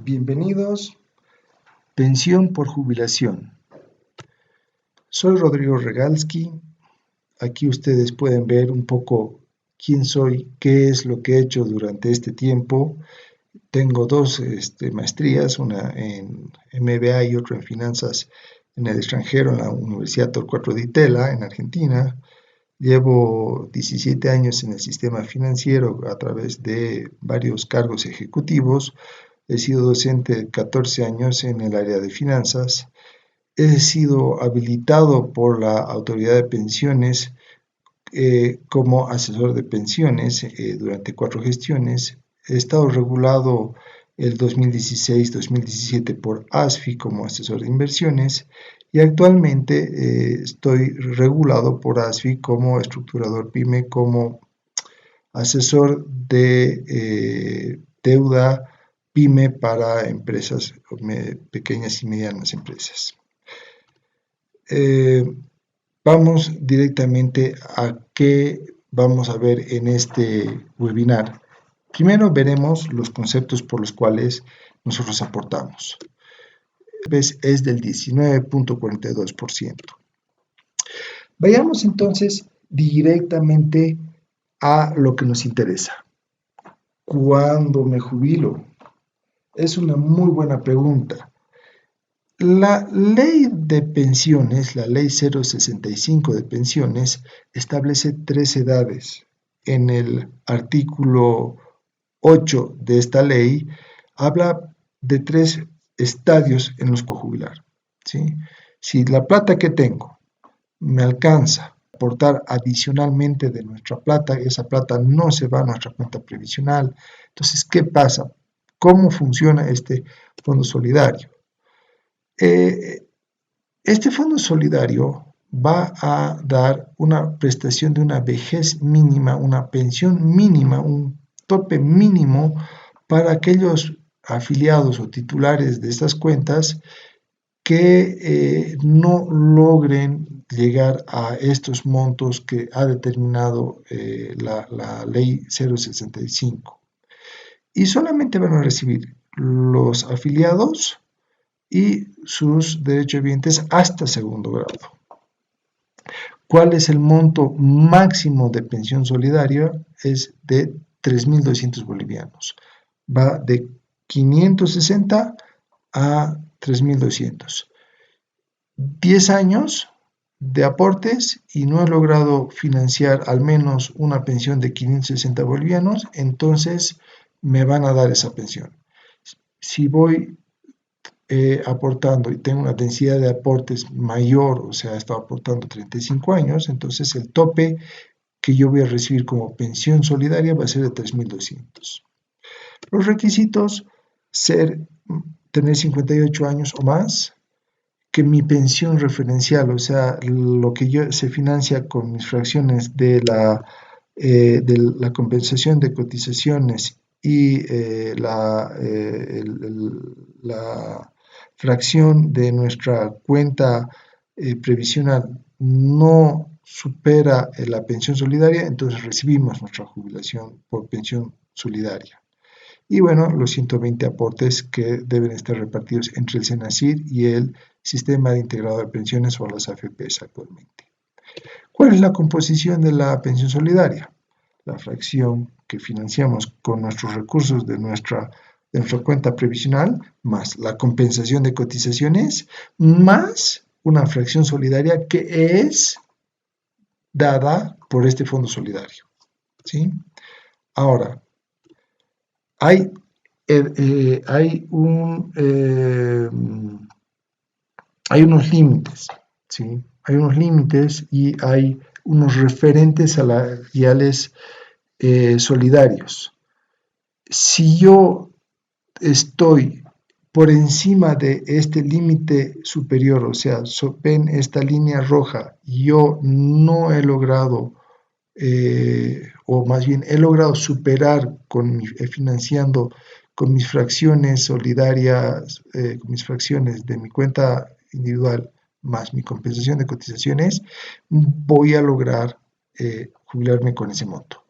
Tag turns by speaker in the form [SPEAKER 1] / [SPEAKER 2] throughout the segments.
[SPEAKER 1] Bienvenidos, Pensión por Jubilación. Soy Rodrigo Regalski. Aquí ustedes pueden ver un poco quién soy, qué es lo que he hecho durante este tiempo. Tengo dos maestrías, una en MBA y otra en Finanzas en el extranjero, en la Universidad Torcuato Di Tella, en Argentina. Llevo 17 años en el sistema financiero a través de varios cargos ejecutivos. He sido docente 14 años en el área de finanzas. He sido habilitado por la Autoridad de Pensiones como asesor de pensiones durante 4 gestiones. He estado regulado el 2016-2017 por ASFI como asesor de inversiones y actualmente estoy regulado por ASFI como estructurador PYME, como asesor de deuda PYME para empresas, pequeñas y medianas empresas. Vamos directamente a qué vamos a ver en este webinar. Primero veremos los conceptos por los cuales nosotros aportamos. Es del 19.42%. Vayamos entonces directamente a lo que nos interesa. ¿Cuándo me jubilo? Es una muy buena pregunta. La ley de pensiones, la ley 065 de pensiones, establece 3 edades. En el artículo 8 de esta ley habla de 3 estadios en los que jubilar, ¿sí? Si la plata que tengo me alcanza a aportar adicionalmente de nuestra plata, esa plata no se va a nuestra cuenta previsional. Entonces, ¿qué pasa? ¿Cómo funciona este fondo solidario? Este fondo solidario va a dar una prestación de una vejez mínima, una pensión mínima, un tope mínimo para aquellos afiliados o titulares de estas cuentas que no logren llegar a estos montos que ha determinado la ley 065. Y solamente van a recibir los afiliados y sus derechohabientes hasta segundo grado. ¿Cuál es el monto máximo de pensión solidaria? Es de 3.200 bolivianos. Va de 560 a 3.200. 10 años de aportes y no he logrado financiar al menos una pensión de 560 bolivianos, entonces me van a dar esa pensión. Si voy aportando y tengo una densidad de aportes mayor, o sea, he estado aportando 35 años, entonces el tope que yo voy a recibir como pensión solidaria va a ser de 3.200. Los requisitos: tener 58 años o más, que mi pensión referencial, o sea, lo que se financia con mis fracciones de la compensación de cotizaciones y la fracción de nuestra cuenta previsional no supera la pensión solidaria, entonces recibimos nuestra jubilación por pensión solidaria. Y bueno, los 120 aportes que deben estar repartidos entre el SENACIR y el Sistema de Integrado de Pensiones o las AFPs actualmente. ¿Cuál es la composición de la pensión solidaria? La fracción que financiamos con nuestros recursos de nuestra cuenta previsional, más la compensación de cotizaciones, más una fracción solidaria que es dada por este fondo solidario, ¿sí? Ahora, hay unos límites, ¿sí? Hay unos límites y hay unos referentes salariales solidarios. Si yo estoy por encima de este límite superior, o sea, ven esta línea roja, yo no he logrado, o más bien he logrado superar financiando con mis fracciones solidarias, con mis fracciones de mi cuenta individual más mi compensación de cotizaciones, voy a lograr jubilarme con ese monto.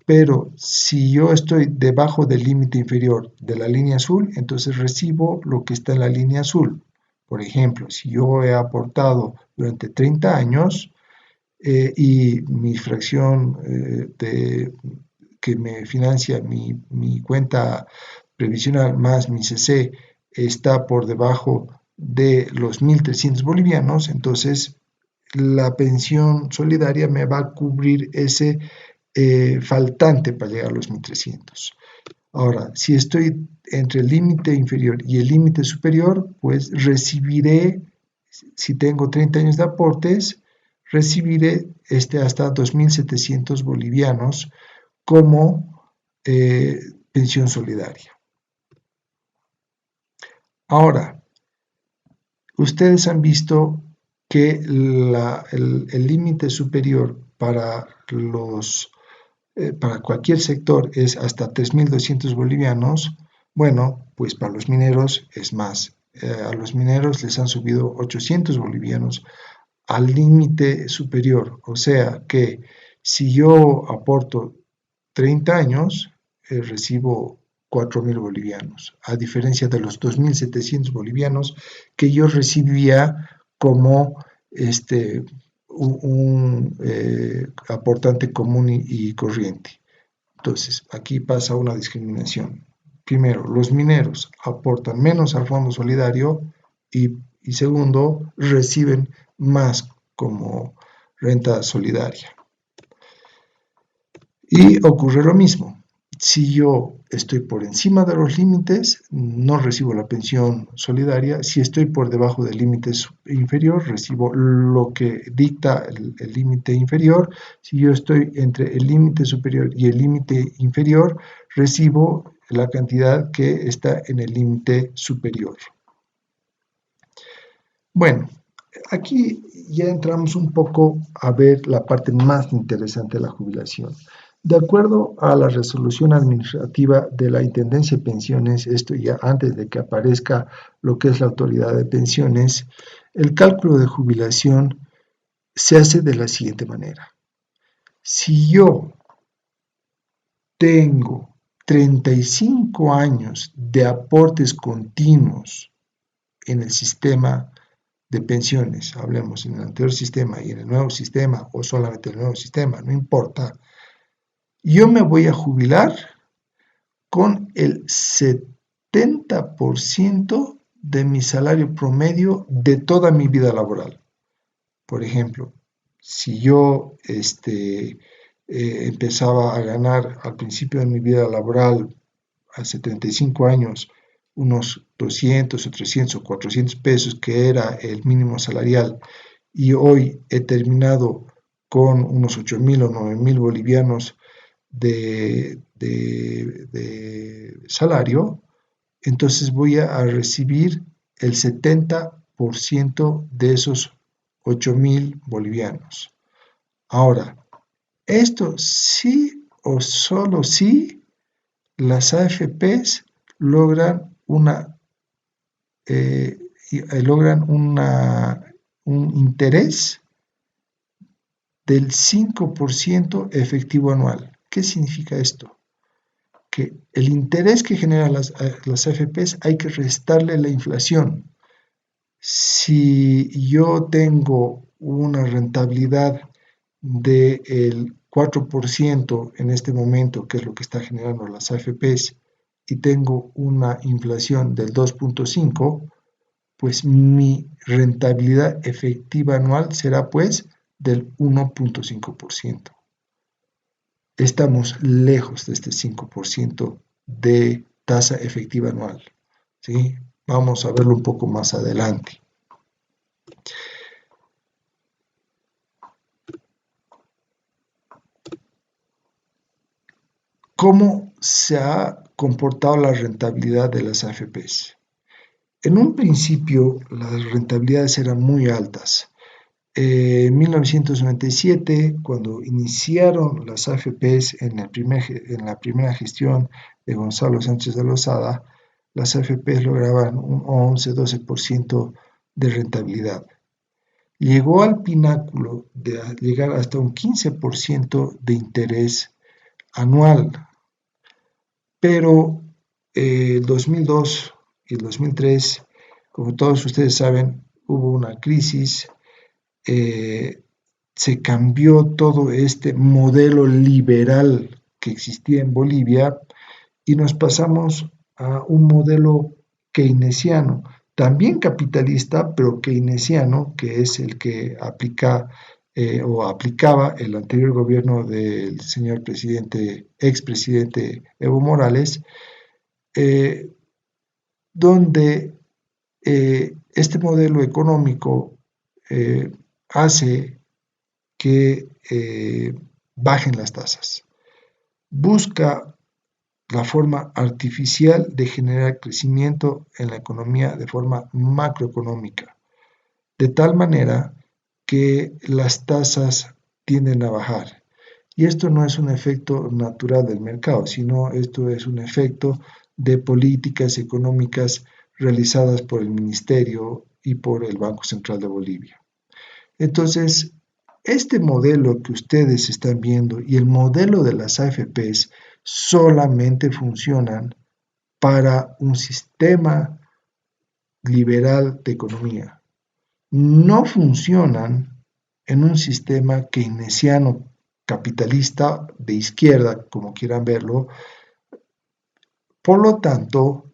[SPEAKER 1] pero si yo estoy debajo del límite inferior de la línea azul, entonces recibo lo que está en la línea azul. Por ejemplo, si yo he aportado durante 30 años y mi fracción que me financia mi cuenta previsional más mi CC está por debajo de los 1.300 bolivianos, entonces la pensión solidaria me va a cubrir ese faltante para llegar a los 1.300. Ahora, si estoy entre el límite inferior y el límite superior, pues recibiré, si tengo 30 años de aportes, recibiré hasta 2.700 bolivianos como pensión solidaria. Ahora, ustedes han visto que el límite superior para cualquier sector es hasta 3.200 bolivianos. Bueno, pues para los mineros es más. A los mineros les han subido 800 bolivianos al límite superior. O sea que si yo aporto 30 años, recibo 4.000 bolivianos, a diferencia de los 2.700 bolivianos que yo recibía como un aportante común y corriente. Entonces, aquí pasa una discriminación. Primero, los mineros aportan menos al Fondo Solidario y segundo, reciben más como renta solidaria. Y ocurre lo mismo. Si yo estoy por encima de los límites, no recibo la pensión solidaria. Si estoy por debajo del límite inferior, recibo lo que dicta el límite inferior. Si yo estoy entre el límite superior y el límite inferior, recibo la cantidad que está en el límite superior. Bueno, aquí ya entramos un poco a ver la parte más interesante de la jubilación. De acuerdo a la resolución administrativa de la Intendencia de Pensiones, esto ya antes de que aparezca lo que es la autoridad de pensiones, el cálculo de jubilación se hace de la siguiente manera. Si yo tengo 35 años de aportes continuos en el sistema de pensiones, hablemos en el anterior sistema y en el nuevo sistema o solamente en el nuevo sistema, no importa, yo me voy a jubilar con el 70% de mi salario promedio de toda mi vida laboral. Por ejemplo, si yo empezaba a ganar al principio de mi vida laboral, hace 35 años, unos 200 o 300 o 400 pesos, que era el mínimo salarial, y hoy he terminado con unos 8.000 o 9.000 bolivianos de salario, entonces voy a recibir el 70% de esos 8.000 bolivianos. Ahora, esto sí o solo sí las AFPs logran un interés del 5% efectivo anual. ¿Qué significa esto? Que el interés que generan las AFPs hay que restarle la inflación. Si yo tengo una rentabilidad del 4% en este momento, que es lo que está generando las AFPs, y tengo una inflación del 2.5%, pues mi rentabilidad efectiva anual será pues del 1.5%. Estamos lejos de este 5% de tasa efectiva anual, ¿sí? Vamos a verlo un poco más adelante. ¿Cómo se ha comportado la rentabilidad de las AFPs? En un principio las rentabilidades eran muy altas. En 1997, cuando iniciaron las AFPs en la primera gestión de Gonzalo Sánchez de Lozada, las AFPs lograban un 11-12% de rentabilidad. Llegó al pináculo de llegar hasta un 15% de interés anual, pero el 2002 y el 2003, como todos ustedes saben, hubo una crisis, eh, se cambió todo este modelo liberal que existía en Bolivia y nos pasamos a un modelo keynesiano, también capitalista, pero keynesiano, que es el que aplica o aplicaba el anterior gobierno del señor presidente, expresidente Evo Morales, eh, donde este modelo económico hace que bajen las tasas. Busca la forma artificial de generar crecimiento en la economía de forma macroeconómica, de tal manera que las tasas tienden a bajar. Y esto no es un efecto natural del mercado, sino esto es un efecto de políticas económicas realizadas por el Ministerio y por el Banco Central de Bolivia. Entonces, este modelo que ustedes están viendo y el modelo de las AFPs solamente funcionan para un sistema liberal de economía. No funcionan en un sistema keynesiano capitalista de izquierda, como quieran verlo. Por lo tanto,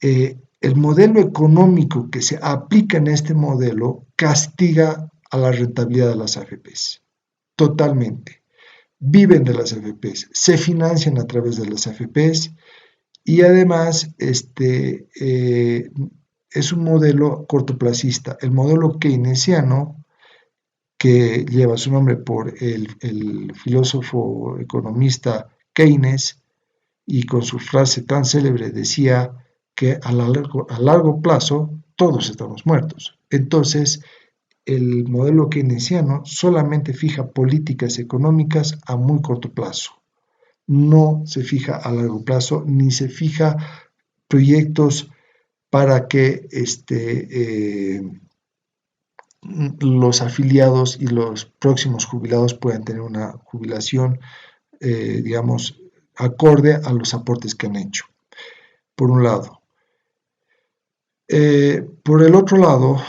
[SPEAKER 1] el modelo económico que se aplica en este modelo castiga a la rentabilidad de las AFPs, totalmente. Viven de las AFPs, se financian a través de las AFPs y además es un modelo cortoplacista. El modelo keynesiano, que lleva su nombre por el filósofo economista Keynes, y con su frase tan célebre decía que a largo plazo todos estamos muertos. Entonces, el modelo keynesiano solamente fija políticas económicas a muy corto plazo. No se fija a largo plazo ni se fija proyectos para que los afiliados y los próximos jubilados puedan tener una jubilación, digamos, acorde a los aportes que han hecho, por un lado. Por el otro lado,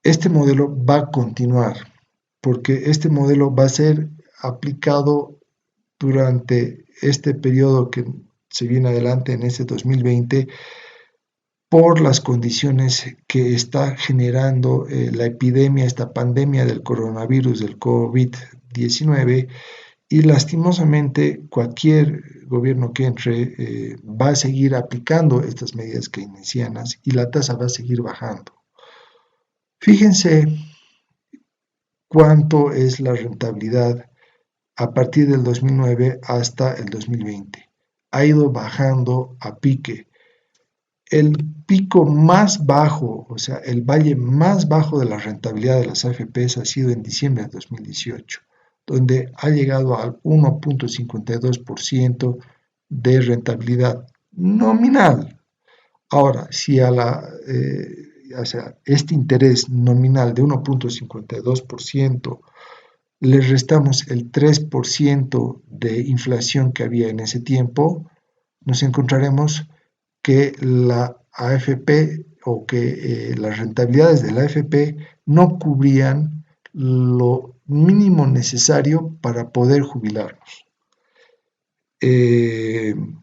[SPEAKER 1] este modelo va a continuar, porque este modelo va a ser aplicado durante este periodo que se viene adelante en este 2020 por las condiciones que está generando la epidemia, esta pandemia del coronavirus, del COVID-19, y lastimosamente cualquier gobierno que entre va a seguir aplicando estas medidas keynesianas y la tasa va a seguir bajando. Fíjense cuánto es la rentabilidad a partir del 2009 hasta el 2020. Ha ido bajando a pique. El pico más bajo, o sea, el valle más bajo de la rentabilidad de las AFPs ha sido en diciembre de 2018, donde ha llegado al 1.52% de rentabilidad nominal. Ahora, si o sea, este interés nominal de 1.52% le restamos el 3% de inflación que había en ese tiempo, nos encontraremos que la AFP o que las rentabilidades de la AFP no cubrían lo mínimo necesario para poder jubilarnos.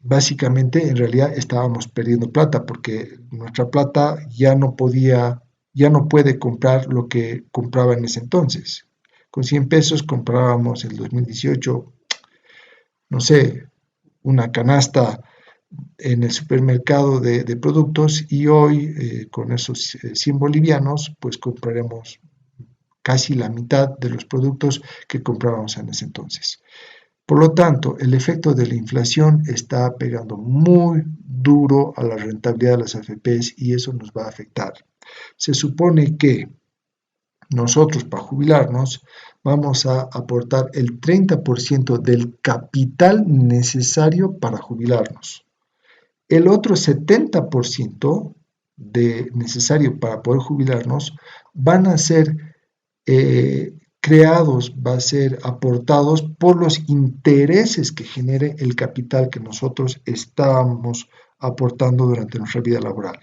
[SPEAKER 1] Básicamente, en realidad estábamos perdiendo plata porque nuestra plata ya no puede comprar lo que compraba en ese entonces. Con 100 pesos comprábamos el 2018, no sé, una canasta en el supermercado de productos y hoy con esos 100 bolivianos pues compraremos casi la mitad de los productos que comprábamos en ese entonces. Por lo tanto, el efecto de la inflación está pegando muy duro a la rentabilidad de las AFPs y eso nos va a afectar. Se supone que nosotros para jubilarnos vamos a aportar el 30% del capital necesario para jubilarnos. El otro 70% necesario para poder jubilarnos van a ser creados, va a ser aportados por los intereses que genere el capital que nosotros estamos aportando durante nuestra vida laboral.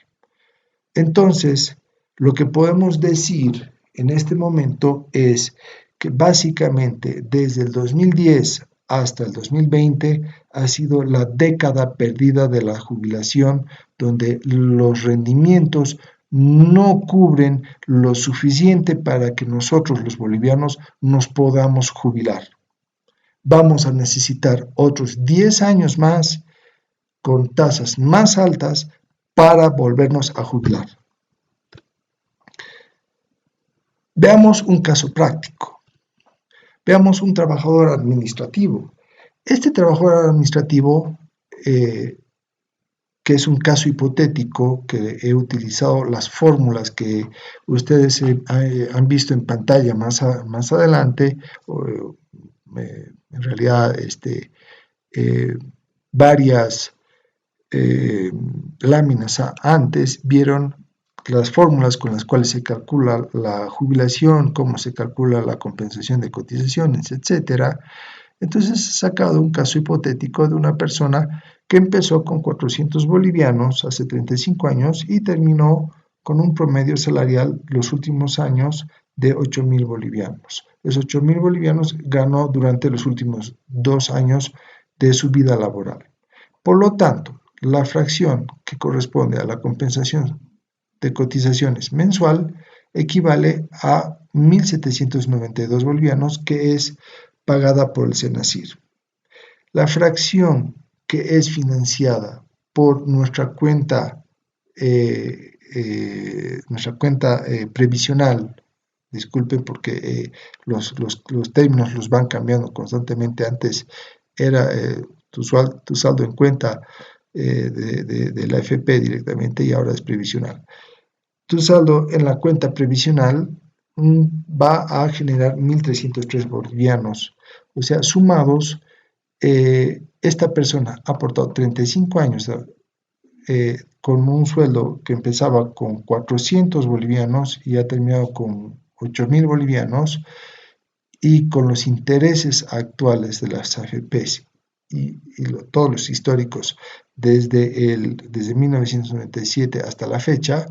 [SPEAKER 1] Entonces, lo que podemos decir en este momento es que básicamente desde el 2010 hasta el 2020 ha sido la década perdida de la jubilación, donde los rendimientos no cubren lo suficiente para que nosotros los bolivianos nos podamos jubilar. Vamos a necesitar otros 10 años más con tasas más altas para volvernos a jubilar. Veamos un caso práctico. Veamos un trabajador administrativo. Este trabajador administrativo, que es un caso hipotético, que he utilizado las fórmulas que ustedes han visto en pantalla más adelante, en realidad varias láminas antes vieron las fórmulas con las cuales se calcula la jubilación, cómo se calcula la compensación de cotizaciones, etcétera. Entonces he sacado un caso hipotético de una persona que empezó con 400 bolivianos hace 35 años y terminó con un promedio salarial los últimos años de 8.000 bolivianos. Esos 8.000 bolivianos ganó durante los últimos 2 años de su vida laboral. Por lo tanto, la fracción que corresponde a la compensación de cotizaciones mensual equivale a 1.792 bolivianos, que es pagada por el Senacir. La fracción que es financiada por nuestra cuenta previsional, disculpen porque los términos los van cambiando constantemente. Antes era tu saldo en cuenta de la AFP directamente y ahora es previsional. Tu saldo en la cuenta previsional va a generar 1.303 bolivianos, o sea, sumados, esta persona ha aportado 35 años con un sueldo que empezaba con 400 bolivianos y ha terminado con 8.000 bolivianos, y con los intereses actuales de las AFPs todos los históricos desde 1997 hasta la fecha,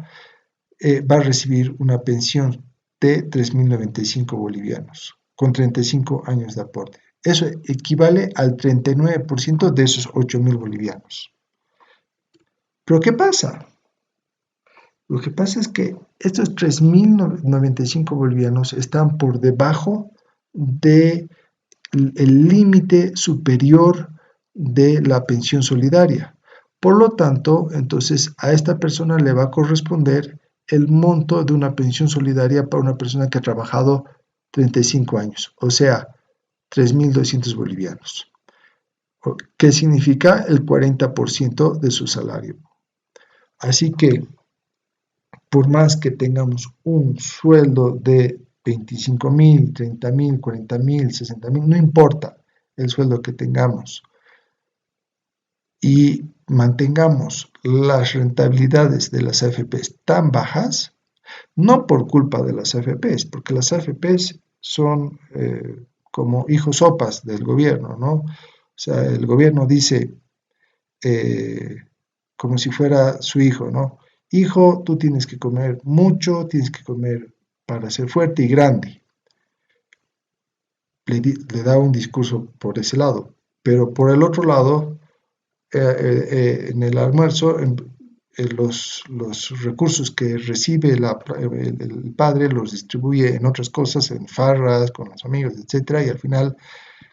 [SPEAKER 1] va a recibir una pensión de 3.095 bolivianos, con 35 años de aporte. Eso equivale al 39% de esos 8.000 bolivianos. ¿Pero qué pasa? Lo que pasa es que estos 3.095 bolivianos están por debajo del límite superior de la pensión solidaria. Por lo tanto, entonces a esta persona le va a corresponder el monto de una pensión solidaria para una persona que ha trabajado 35 años, o sea, 3.200 bolivianos, que significa el 40% de su salario. Así que, por más que tengamos un sueldo de 25.000, 30.000, 40.000, 60.000, no importa el sueldo que tengamos, y mantengamos las rentabilidades de las AFPs tan bajas, no por culpa de las AFPs, porque las AFPs son como hijos sopas del gobierno, ¿no? O sea, el gobierno dice, como si fuera su hijo, ¿no? Hijo, tú tienes que comer mucho, tienes que comer para ser fuerte y grande. Le da un discurso por ese lado, pero por el otro lado, en el almuerzo, los recursos que recibe el padre los distribuye en otras cosas, en farras, con los amigos, etcétera, y al final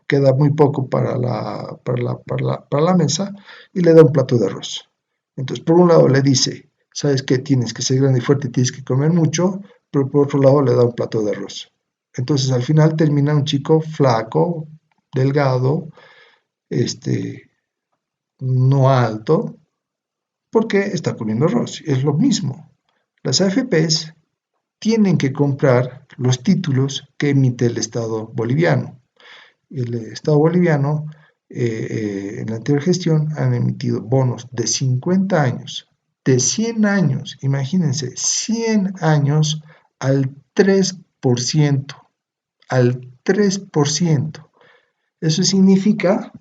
[SPEAKER 1] queda muy poco para la mesa y le da un plato de arroz. Entonces, por un lado le dice, sabes que tienes que ser grande y fuerte y tienes que comer mucho, pero por otro lado le da un plato de arroz. Entonces, al final termina un chico flaco, delgado, no alto, porque está comiendo arroz. Es lo mismo. Las AFPs tienen que comprar los títulos que emite el Estado boliviano. El Estado boliviano, en la anterior gestión, han emitido bonos de 50 años, de 100 años, imagínense, 100 años al 3%, al 3%. Eso significa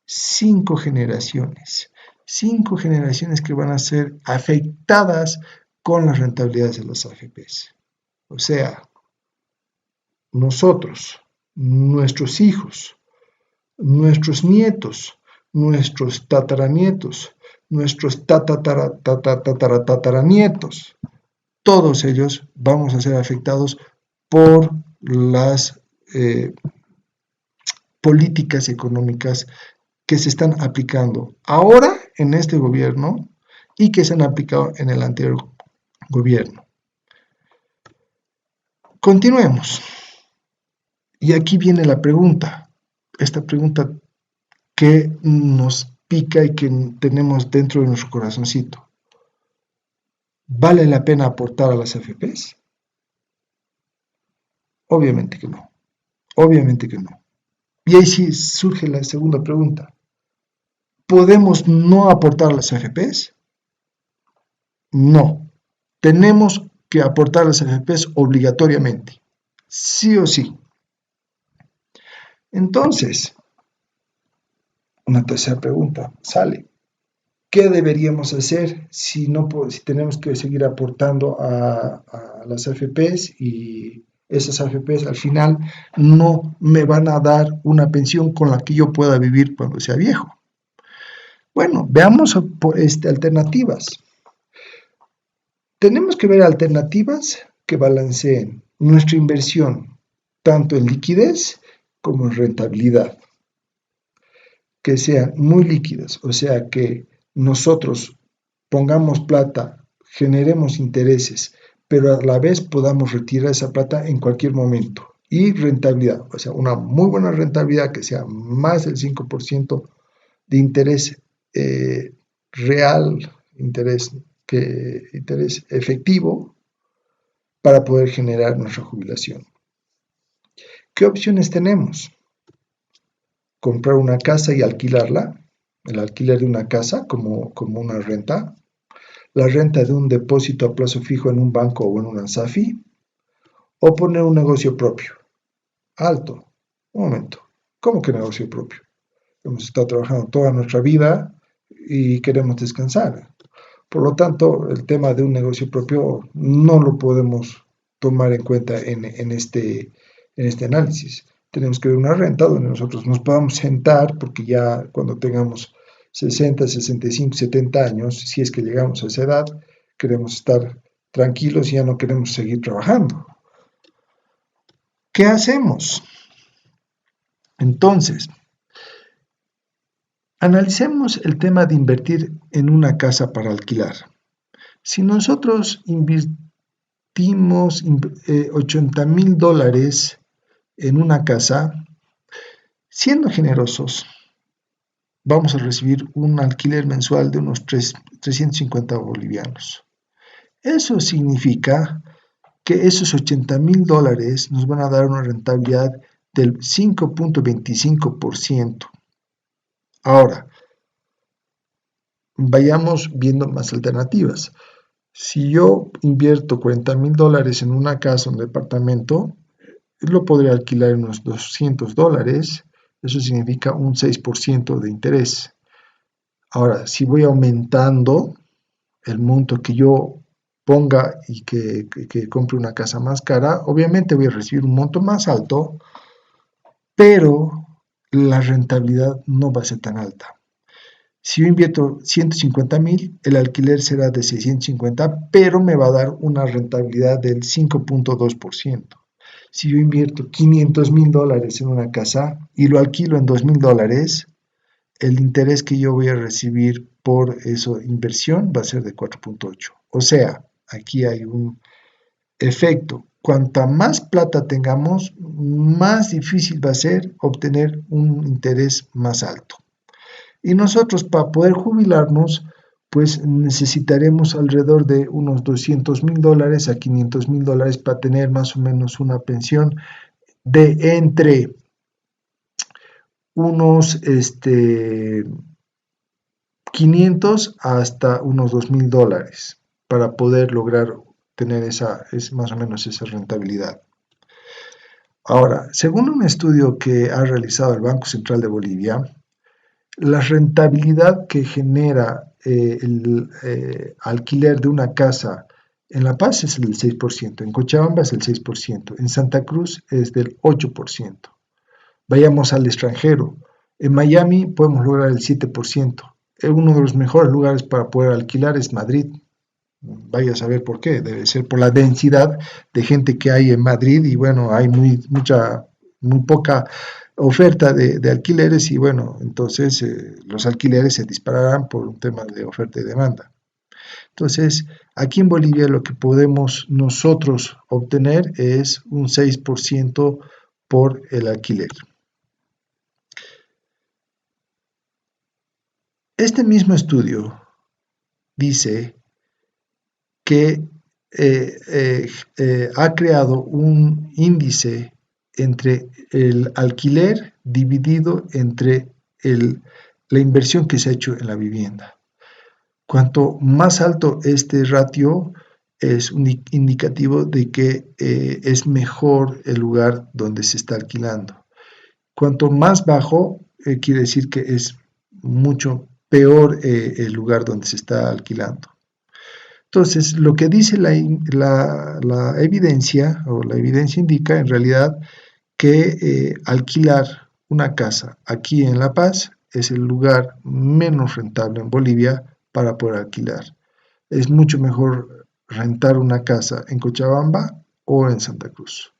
[SPEAKER 1] 5 generaciones. 5 generaciones que van a ser afectadas con las rentabilidades de las AFPs. O sea, nosotros, nuestros hijos, nuestros nietos, nuestros tataranietos, nuestros tataranietos, todos ellos vamos a ser afectados por las políticas económicas que se están aplicando ahora en este gobierno y que se han aplicado en el anterior gobierno. Continuemos. Y aquí viene la pregunta, esta pregunta que nos pica y que tenemos dentro de nuestro corazoncito. ¿Vale la pena aportar a las AFPs? Obviamente que no. Obviamente que no. Y ahí sí surge la segunda pregunta. ¿Podemos no aportar a las AFPs? No. Tenemos que aportar a las AFPs obligatoriamente. Sí o sí. Entonces, una tercera pregunta sale. ¿Qué deberíamos hacer si tenemos que seguir aportando a las AFPs y esas AFPs al final no me van a dar una pensión con la que yo pueda vivir cuando sea viejo? Bueno, veamos alternativas. Tenemos que ver alternativas que balanceen nuestra inversión tanto en liquidez como en rentabilidad, que sean muy líquidas, o sea que nosotros pongamos plata, generemos intereses, pero a la vez podamos retirar esa plata en cualquier momento. Y rentabilidad, o sea, una muy buena rentabilidad que sea más del 5% de interés real, interés efectivo, para poder generar nuestra jubilación. ¿Qué opciones tenemos? Comprar una casa y alquilarla, el alquiler de una casa como una renta, la renta de un depósito a plazo fijo en un banco o en una SAFI, o poner un negocio propio. Alto, un momento, ¿cómo que negocio propio? Hemos estado trabajando toda nuestra vida y queremos descansar. Por lo tanto, el tema de un negocio propio no lo podemos tomar en cuenta en este análisis. Tenemos que ver una renta donde nosotros nos podamos sentar, porque ya cuando tengamos 60, 65, 70 años, si es que llegamos a esa edad, queremos estar tranquilos y ya no queremos seguir trabajando. ¿Qué hacemos? Entonces, analicemos el tema de invertir en una casa para alquilar. Si nosotros invertimos $80,000 en una casa, siendo generosos, vamos a recibir un alquiler mensual de unos 350 bolivianos. Eso significa que esos $80,000 nos van a dar una rentabilidad del 5.25%. Ahora, vayamos viendo más alternativas. Si yo invierto $40,000 en una casa, un departamento, lo podré alquilar en unos $200. Eso significa un 6% de interés. Ahora, si voy aumentando el monto que yo ponga y que compre una casa más cara, obviamente voy a recibir un monto más alto, pero la rentabilidad no va a ser tan alta. Si yo invierto 150,000, el alquiler será de 650, pero me va a dar una rentabilidad del 5.2%. Si yo invierto $500,000 en una casa y lo alquilo en $2,000, el interés que yo voy a recibir por esa inversión va a ser de 4.8. O sea, aquí hay un efecto. Cuanta más plata tengamos, más difícil va a ser obtener un interés más alto. Y nosotros, para poder jubilarnos, pues necesitaremos alrededor de unos $200,000 a $500,000 para tener más o menos una pensión de entre unos 500 hasta unos $2,000 para poder lograr tener más o menos esa rentabilidad. Ahora, según un estudio que ha realizado el Banco Central de Bolivia, la rentabilidad que genera el alquiler de una casa en La Paz es del 6%, en Cochabamba es el 6%, en Santa Cruz es del 8%. Vayamos al extranjero. En Miami podemos lograr el 7%. Uno de los mejores lugares para poder alquilar es Madrid. Vaya a saber por qué. Debe ser por la densidad de gente que hay en Madrid y bueno, hay muy poca oferta de alquileres y bueno, entonces los alquileres se dispararán por un tema de oferta y demanda. Entonces, aquí en Bolivia lo que podemos nosotros obtener es un 6% por el alquiler. Este mismo estudio dice que ha creado un índice entre el alquiler dividido entre la inversión que se ha hecho en la vivienda. Cuanto más alto este ratio, es un indicativo de que es mejor el lugar donde se está alquilando. Cuanto más bajo, quiere decir que es mucho peor el lugar donde se está alquilando. Entonces, lo que dice la evidencia, o la evidencia indica en realidad que alquilar una casa aquí en La Paz es el lugar menos rentable en Bolivia para poder alquilar. Es mucho mejor rentar una casa en Cochabamba o en Santa Cruz.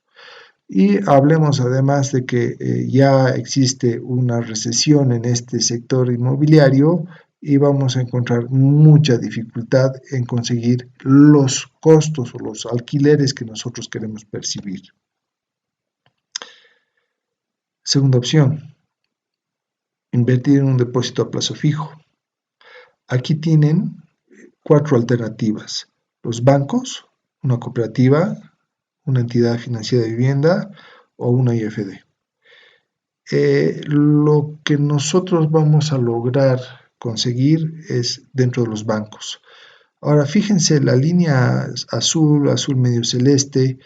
[SPEAKER 1] Y hablemos además de que ya existe una recesión en este sector inmobiliario y vamos a encontrar mucha dificultad en conseguir los costos o los alquileres que nosotros queremos percibir. Segunda opción, invertir en un depósito a plazo fijo. Aquí tienen 4 alternativas: los bancos, una cooperativa, una entidad financiera de vivienda o una IFD. Lo que nosotros vamos a lograr conseguir es dentro de los bancos. Ahora, fíjense, la línea azul, azul medio celeste,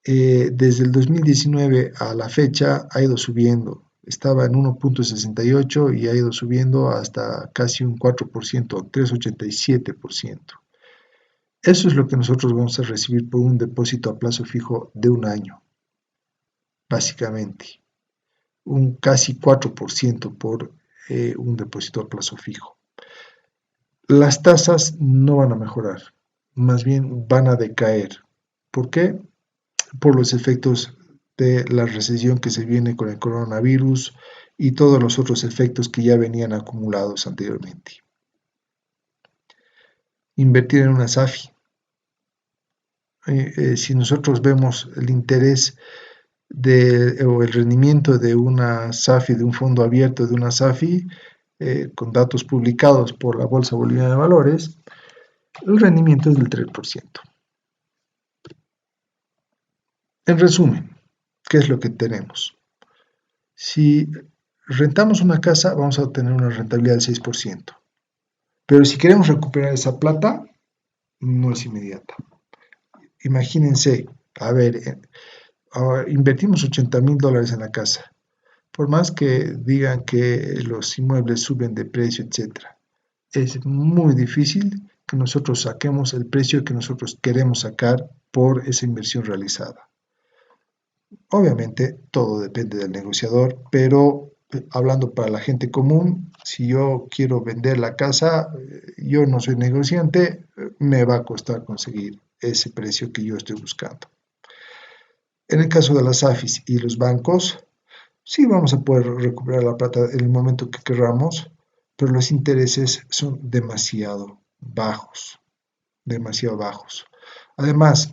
[SPEAKER 1] desde el 2019 a la fecha ha ido subiendo. Estaba en 1.68 y ha ido subiendo hasta casi un 4%, 3.87%. Eso es lo que nosotros vamos a recibir por un depósito a plazo fijo de un año, básicamente. Un casi 4% por un depósito a plazo fijo. Las tasas no van a mejorar, más bien van a decaer. ¿Por qué? Por los efectos de la recesión que se viene con el coronavirus y todos los otros efectos que ya venían acumulados anteriormente. Invertir en una SAFI. Si nosotros vemos el interés o el rendimiento de una SAFI, de un fondo abierto de una SAFI, con datos publicados por la Bolsa Boliviana de Valores, el rendimiento es del 3%. En resumen, ¿qué es lo que tenemos? Si rentamos una casa, vamos a obtener una rentabilidad del 6%. Pero si queremos recuperar esa plata, no es inmediata. Imagínense, a ver, invertimos $80,000 en la casa. Por más que digan que los inmuebles suben de precio, etc., es muy difícil que nosotros saquemos el precio que nosotros queremos sacar por esa inversión realizada. Obviamente todo depende del negociador, pero hablando para la gente común, si yo quiero vender la casa, yo no soy negociante, me va a costar conseguir ese precio que yo estoy buscando. En el caso de las AFIS y los bancos, sí vamos a poder recuperar la plata en el momento que queramos, pero los intereses son demasiado bajos, demasiado bajos. Además,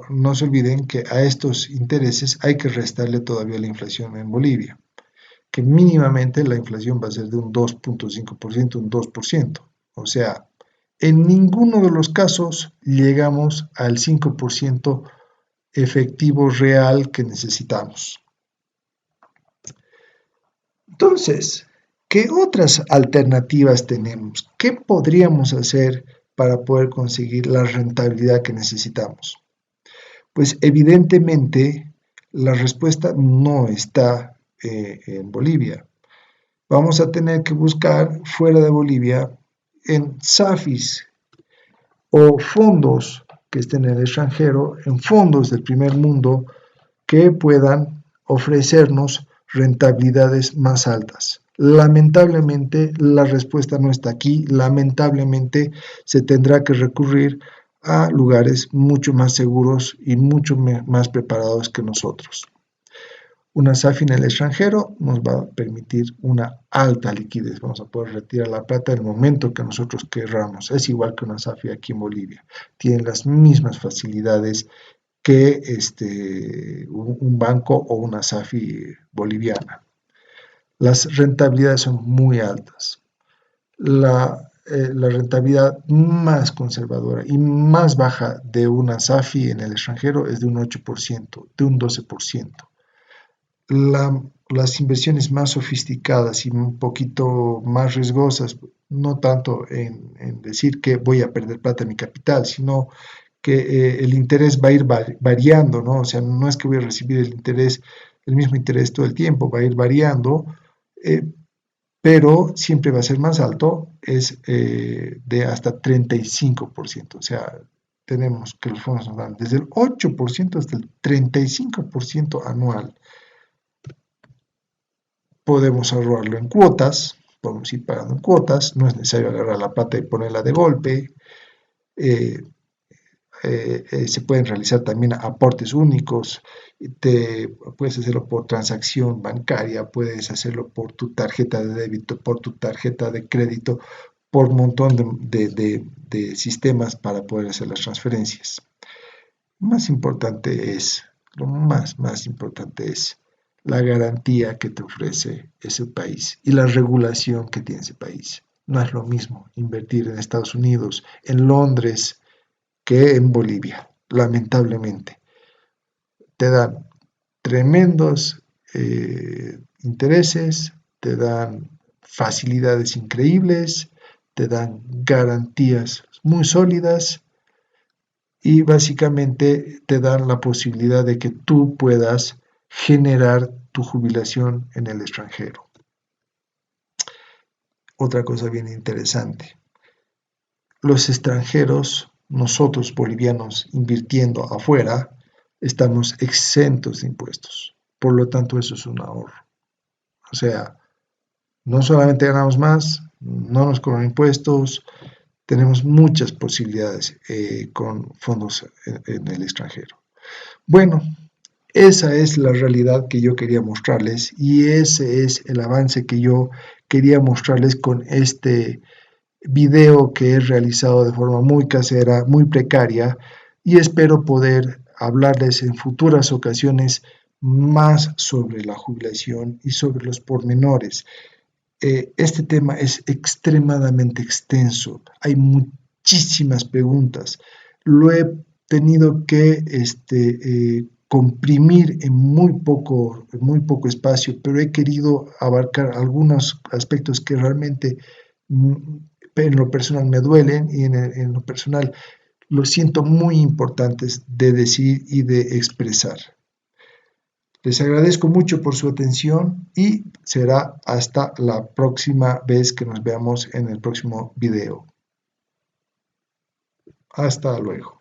[SPEAKER 1] no se olviden que a estos intereses hay que restarle todavía la inflación en Bolivia, que mínimamente la inflación va a ser de un 2.5%, un 2%. O sea, en ninguno de los casos llegamos al 5% efectivo real que necesitamos. Entonces, ¿qué otras alternativas tenemos? ¿Qué podríamos hacer para poder conseguir la rentabilidad que necesitamos? Pues evidentemente La respuesta no está en Bolivia. Vamos a tener que buscar fuera de Bolivia en SAFIs o fondos que estén en el extranjero, en fondos del primer mundo que puedan ofrecernos rentabilidades más altas. Lamentablemente la respuesta no está aquí, lamentablemente se tendrá que recurrir a lugares mucho más seguros y mucho más preparados que nosotros. Una SAFI en el extranjero nos va a permitir una alta liquidez. Vamos a poder retirar la plata en el momento que nosotros querramos. Es igual que una SAFI aquí en Bolivia. Tienen las mismas facilidades que un banco o una SAFI boliviana. Las rentabilidades son muy altas. La rentabilidad más conservadora y más baja de una SAFI en el extranjero es de un 8%, de un 12%. Las inversiones más sofisticadas y un poquito más riesgosas, no tanto en decir que voy a perder plata en mi capital, sino que el interés va a ir variando, ¿no? O sea, no es que voy a recibir el mismo interés todo el tiempo, va a ir variando, eh, pero siempre va a ser más alto, es de hasta 35%. O sea, tenemos que los fondos nos dan desde el 8% hasta el 35% anual. Podemos ahorrarlo en cuotas, podemos ir pagando en cuotas, no es necesario agarrar la plata y ponerla de golpe. Eh, Se pueden realizar también aportes únicos, puedes hacerlo por transacción bancaria, puedes hacerlo por tu tarjeta de débito, por tu tarjeta de crédito, por un montón de sistemas para poder hacer las transferencias. Más importante es, lo más importante es la garantía que te ofrece ese país y la regulación que tiene ese país. No es lo mismo invertir en Estados Unidos, en Londres, que en Bolivia, lamentablemente. Te dan tremendos intereses, te dan facilidades increíbles, te dan garantías muy sólidas y básicamente te dan la posibilidad de que tú puedas generar tu jubilación en el extranjero. Otra cosa bien interesante, los extranjeros, nosotros bolivianos invirtiendo afuera, estamos exentos de impuestos. Por lo tanto, eso es un ahorro. O sea, no solamente ganamos más, no nos cobran impuestos, tenemos muchas posibilidades con fondos en el extranjero. Bueno, esa es la realidad que yo quería mostrarles y ese es el avance que yo quería mostrarles con este video que he realizado de forma muy casera, muy precaria y espero poder hablarles en futuras ocasiones más sobre la jubilación y sobre los pormenores. Este tema es extremadamente extenso, hay muchísimas preguntas. Lo he tenido que comprimir en muy poco espacio, pero he querido abarcar algunos aspectos que realmente en lo personal me duelen y en lo personal los siento muy importantes de decir y de expresar. Les agradezco mucho por su atención y será hasta la próxima vez que nos veamos en el próximo video. Hasta luego.